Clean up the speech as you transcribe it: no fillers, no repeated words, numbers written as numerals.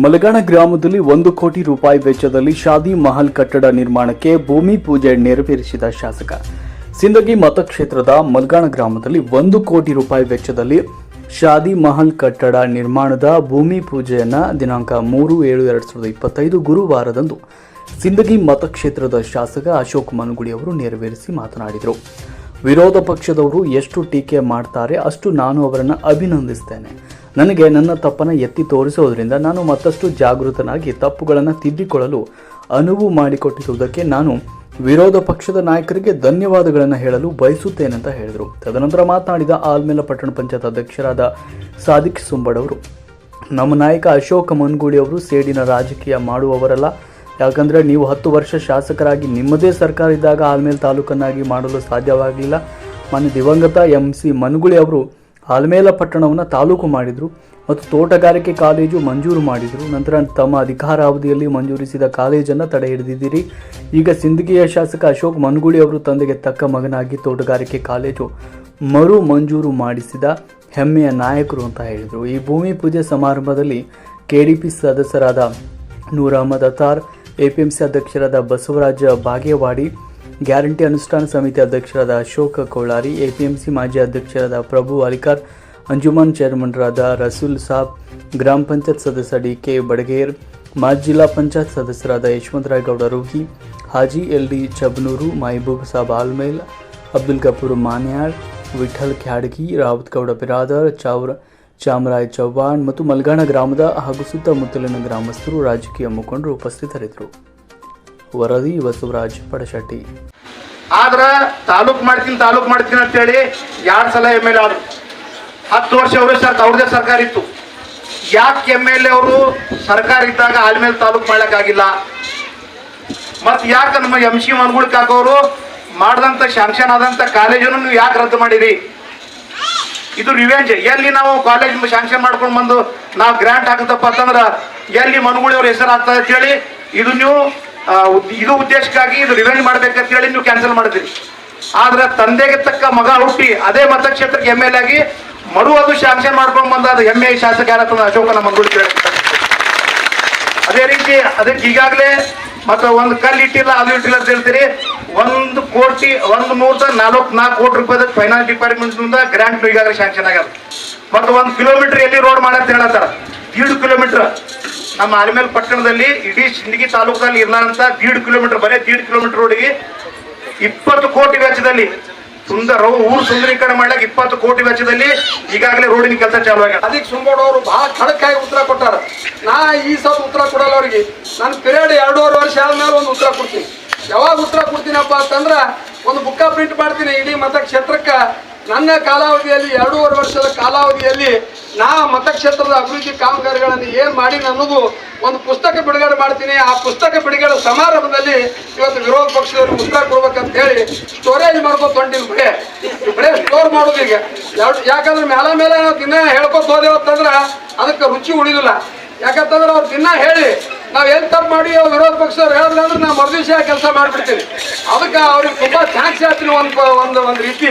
ಮಲಗಾಣ ಗ್ರಾಮದಲ್ಲಿ 1 ಕೋಟಿ ರೂಪಾಯಿ ವೆಚ್ಚದಲ್ಲಿ ಶಾದಿ ಮಹಲ್ ಕಟ್ಟಡ ನಿರ್ಮಾಣಕ್ಕೆ ಭೂಮಿ ಪೂಜೆ ನೆರವೇರಿಸಿದ ಶಾಸಕ. ಸಿಂದಗಿ ಮತಕ್ಷೇತ್ರದ ಮಲಗಾಣ ಗ್ರಾಮದಲ್ಲಿ 1 ಕೋಟಿ ರೂಪಾಯಿ ವೆಚ್ಚದಲ್ಲಿ ಶಾದಿ ಮಹಲ್ ಕಟ್ಟಡ ನಿರ್ಮಾಣದ ಭೂಮಿ ಪೂಜೆಯನ್ನು ದಿನಾಂಕ 3/7/2025 ಗುರುವಾರದಂದು ಸಿಂದಗಿ ಮತಕ್ಷೇತ್ರದ ಶಾಸಕ ಅಶೋಕ್ ಮನುಗುಳಿ ಅವರು ನೆರವೇರಿಸಿ ಮಾತನಾಡಿದರು. ವಿರೋಧ ಪಕ್ಷದವರು ಎಷ್ಟು ಟೀಕೆ ಮಾಡ್ತಾರೆ ಅಷ್ಟು ನಾನು ಅವರನ್ನು ಅಭಿನಂದಿಸ್ತೇನೆ. ನನಗೆ ನನ್ನ ತಪ್ಪನ್ನು ಎತ್ತಿ ತೋರಿಸೋದ್ರಿಂದ ನಾನು ಮತ್ತಷ್ಟು ಜಾಗೃತನಾಗಿ ತಪ್ಪುಗಳನ್ನು ತಿದ್ದಿಕೊಳ್ಳಲು ಅನುವು ಮಾಡಿಕೊಟ್ಟಿರುವುದಕ್ಕೆ ನಾನು ವಿರೋಧ ಪಕ್ಷದ ನಾಯಕರಿಗೆ ಧನ್ಯವಾದಗಳನ್ನು ಹೇಳಲು ಬಯಸುತ್ತೇನೆ ಅಂತ ಹೇಳಿದರು. ತದನಂತರ ಮಾತನಾಡಿದ ಆಲ್ಮೇಲ ಪಟ್ಟಣ ಪಂಚಾಯತ್ ಅಧ್ಯಕ್ಷರಾದ ಸಾದಿಕ್ ಸುಂಬಡ್ ಅವರು, ನಮ್ಮ ನಾಯಕ ಅಶೋಕ್ ಮನುಗುಳಿ ಅವರು ಸೇಡಿನ ರಾಜಕೀಯ ಮಾಡುವವರಲ್ಲ. ಯಾಕಂದರೆ ನೀವು 10 ವರ್ಷ ಶಾಸಕರಾಗಿ ನಿಮ್ಮದೇ ಸರ್ಕಾರ ಇದ್ದಾಗ ಆಲ್ಮೇಲ್ ತಾಲೂಕನ್ನಾಗಿ ಮಾಡಲು ಸಾಧ್ಯವಾಗಲಿಲ್ಲ. ಮಾನ್ಯ ದಿವಂಗತ MC ಮನುಗುಳಿ ಅವರು ಆಲ್ಮೇಲ ಪಟ್ಟಣವನ್ನು ತಾಲೂಕು ಮಾಡಿದರು ಮತ್ತು ತೋಟಗಾರಿಕೆ ಕಾಲೇಜು ಮಂಜೂರು ಮಾಡಿದರು. ನಂತರ ತಮ್ಮ ಅಧಿಕಾರಾವಧಿಯಲ್ಲಿ ಮಂಜೂರಿಸಿದ ಕಾಲೇಜನ್ನು ತಡೆ ಹಿಡಿದಿದ್ದೀರಿ. ಈಗ ಸಿಂದಗಿಯ ಶಾಸಕ ಅಶೋಕ್ ಮನುಗುಳಿ ಅವರು ತಂದೆಗೆ ತಕ್ಕ ಮಗನಾಗಿ ತೋಟಗಾರಿಕೆ ಕಾಲೇಜು ಮರು ಮಂಜೂರು ಮಾಡಿಸಿದ ಹೆಮ್ಮೆಯ ನಾಯಕರು ಅಂತ ಹೇಳಿದರು. ಈ ಭೂಮಿ ಪೂಜೆ ಸಮಾರಂಭದಲ್ಲಿ KDP ಸದಸ್ಯರಾದ ನೂರ್ ಅಹಮದ್ ಅತಾರ್, APMC ಅಧ್ಯಕ್ಷರಾದ ಬಸವರಾಜ ಬಾಗೇವಾಡಿ, ಗ್ಯಾರಂಟಿ ಅನುಷ್ಠಾನ ಸಮಿತಿ ಅಧ್ಯಕ್ಷರಾದ ಅಶೋಕ್ ಕೋಳಾರಿ, APMC ಮಾಜಿ ಅಧ್ಯಕ್ಷರಾದ ಪ್ರಭು ಅಲಿಕಾರ್, ಅಂಜುಮನ್ ಚೇರ್ಮನ್ರಾದ ರಸೂಲ್ ಸಾಬ್, ಗ್ರಾಮ ಪಂಚಾಯತ್ ಸದಸ್ಯ DK ಬಡಗೇರ್, ಮಾಜಿ ಜಿಲ್ಲಾ ಪಂಚಾಯತ್ ಸದಸ್ಯರಾದ ಯಶವಂತರಾಯ್ ಗೌಡ ರೂಗಿ, ಹಾಜಿ LD ಚಬನೂರು, ಮಹಬೂಬ್ ಸಾಬ್ ಆಲ್ಮೇಲ್, ಅಬ್ದುಲ್ ಗಫೂರ್ ಮಾನ್ಯಾಳ್, ವಿಠಲ್ ಖ್ಯಾಡಗಿ, ರಾವತ್ ಗೌಡ ಬಿರಾದರ್, ಚಾಮರಾಯ್ ಚವ್ಹಾಣ್ ಮತ್ತು ಮಲಗಾಣ ಗ್ರಾಮದ ಹಾಗೂ ಸುತ್ತಮುತ್ತಲಿನ ಗ್ರಾಮಸ್ಥರು, ರಾಜಕೀಯ ಮುಖಂಡರು ಉಪಸ್ಥಿತರಿದ್ದರು. ವರದಿ ಬಸವರಾಜ್ ಪಡಶೆಟ್ಟಿ. ಆದ್ರೆ ತಾಲೂಕ್ ಮಾಡ್ತೀನಿ ಅಂತೇಳಿ 2 ಸಲ MLA ಆದ್ರು. 10 ವರ್ಷ ಅವ್ರದೇ ಸರ್ಕಾರ ಇತ್ತು. ಯಾಕೆ MLA ಅವರು ಸರ್ಕಾರ ಇದ್ದಾಗ ಆಲ್ಮೇಲ್ ತಾಲೂಕ್ ಮಾಡ್ಲಿಕ್ಕಾಗಿಲ್ಲ? ಮತ್ತೆ ಯಾಕೆ ನಮ್ಮ MC ಮನುಗುಳಿ ಕಾಕೋರು ಮಾಡಿದಂತ ಶಾಂಕ್ಷನ್ ಆದಂತ ಕಾಲೇಜನ್ನು ನೀವು ಯಾಕೆ ರದ್ದು ಮಾಡಿರಿ? ಇದು ರಿವೆಂಜ್. ಎಲ್ಲಿ ನಾವು ಕಾಲೇಜ್ ಶಾಂಕ್ಷನ್ ಮಾಡ್ಕೊಂಡು ಬಂದು ನಾವು ಗ್ರಾಂಟ್ ಹಾಕತ್ತಪ್ಪ ಅಂತಂದ್ರೆ ಎಲ್ಲಿ ಮನುಗುಳಿ ಅವ್ರ ಹೆಸರು ಆಗ್ತದೆ ಅಂತೇಳಿ ಇದು ಉದ್ದೇಶಕ್ಕಾಗಿ ಇದು ರಿವೆಂಜ್ ಮಾಡ್ಬೇಕಂತ ಹೇಳಿ ನೀವು ಕ್ಯಾನ್ಸಲ್ ಮಾಡಿದ್ರಿ. ಆದ್ರೆ ತಂದೆಗೆ ತಕ್ಕ ಮಗ ಹುಟ್ಟಿ ಅದೇ ಮತಕ್ಷೇತ್ರಕ್ಕೆ MLA ಆಗಿ ಅದು ಶಾಂಕ್ಷನ್ ಮಾಡ್ಕೊಂಡು ಬಂದ ಅದು ಹೆಮ್ಮೆ ಶಾಸಕ ಯಾರತ್ತ ಅಶೋಕನ ಮನುಗುಳಿ. ಅದೇ ರೀತಿ ಅದಕ್ಕೆ ಈಗಾಗಲೇ ಮತ್ತೆ ಒಂದು ಕಲ್ಲು ಇಟ್ಟಿಲ್ಲ ಅದು ಇಟ್ಟಿಲ್ಲ ಅಂತ ಹೇಳ್ತೀರಿ. 1,144 ಕೋಟಿ ರೂಪಾಯಿ ಫೈನಾನ್ಸ್ ಡಿಪಾರ್ಟ್ಮೆಂಟ್ ಗ್ರಾಂಟ್ ಈಗಾಗಲೇ ಶಾಂಕ್ಷನ್ ಆಗ್ಯದ. ಮತ್ತು 1 ಕಿಲೋಮೀಟರ್ ಎಲ್ಲಿ ರೋಡ್ ಮಾಡಂತ ಹೇಳತ್ತಾರ. 1.5 ಕಿಲೋಮೀಟರ್ ನಮ್ಮ ಆಲ್ಮೇಲ್ ಪಟ್ಟಣದಲ್ಲಿ ಇಡೀ ಸಿಂದಗಿ ತಾಲೂಕಲ್ಲಿ ಇರ್ಲಾರಂತ 1.5 ಕಿಲೋಮೀಟರ್ ಬರೀ 1.5 ಕಿಲೋಮೀಟರ್ ರೋಡಿಗೆ 20 ಕೋಟಿ ವೆಚ್ಚದಲ್ಲಿ ಊರು ಸುಂದರೀಕರಣ ಮಾಡ್ಲಿಕ್ಕೆ 20 ಕೋಟಿ ವೆಚ್ಚದಲ್ಲಿ ಈಗಾಗಲೇ ರೋಡಿನ ಕೆಲಸ ಚಾಲು ಆಗ್ಯದ. ಅದಕ್ಕೆ ಸುಂಬೋಡ್ ಅವರು ಬಹಳ ಖಡಕ್ಕಾಗಿ ಉತ್ತರ ಕೊಟ್ಟಾರ. ನಾ ಈ ಸಲ ಉತ್ತರ ಕೊಡಲ್ಲ ಅವ್ರಿಗೆ. ನನ್ನ ಪೀರಿಯಡ್ 2.5 ವರ್ಷ ಆದ್ಮೇಲೆ ಒಂದು ಉತ್ತರ ಕೊಡ್ತೀನಿ. ಯಾವಾಗ ಉತ್ತರ ಕೊಡ್ತೀನಪ್ಪ ಅಂತಂದ್ರೆ ಒಂದು ಬುಕ್ಕ ಪ್ರಿಂಟ್ ಮಾಡ್ತೀನಿ ಇಡೀ ಮತಕ್ಷೇತ್ರಕ್ಕೆ. ನನ್ನ ಕಾಲಾವಧಿಯಲ್ಲಿ 2.5 ವರ್ಷದ ಕಾಲಾವಧಿಯಲ್ಲಿ ನಾ ಮತಕ್ಷೇತ್ರದ ಅಭಿವೃದ್ಧಿ ಕಾಮಗಾರಿಗಳನ್ನು ಏನು ಮಾಡಿ ಅನ್ನೋದು ಒಂದು ಪುಸ್ತಕ ಬಿಡುಗಡೆ ಮಾಡ್ತೀನಿ. ಆ ಪುಸ್ತಕ ಬಿಡುಗಡೆ ಸಮಾರಂಭದಲ್ಲಿ ಇವತ್ತು ವಿರೋಧ ಪಕ್ಷದವರು ಉತ್ತರ ಕೊಡ್ಬೇಕಂತ ಹೇಳಿ ಸ್ಟೋರೇಜ್ ಮಾಡ್ಕೊಂಡು ಹೊಂಟಿವಿ. ಬರೇ ಸ್ಟೋರ್ ಮಾಡೋದು ಈಗ ಯಾಕಂದ್ರೆ ಮೇಲೆ ನಾವು ದಿನ ಹೇಳ್ಕೊತ ಹೋದೇವತ್ತಂದ್ರೆ ಅದಕ್ಕೆ ರುಚಿ ಉಳಿದಿಲ್ಲ. ಯಾಕಂತಂದ್ರೆ ಅವ್ರು ದಿನ ಹೇಳಿ ನಾವು ಏನು ತಪ್ಪು ಮಾಡಿ ವಿರೋಧ ಪಕ್ಷದವ್ರು ಹೇಳಿದ್ರೆ ಅಂದ್ರೆ ನಾವು ಮರುದಿವಸ ಕೆಲಸ ಮಾಡಿಬಿಡ್ತೀವಿ. ಅದಕ್ಕೆ ಅವ್ರಿಗೆ ತುಂಬ ಥ್ಯಾಂಕ್ಸ್ ಹೇಳ್ತೀನಿ ಒಂದು ರೀತಿ.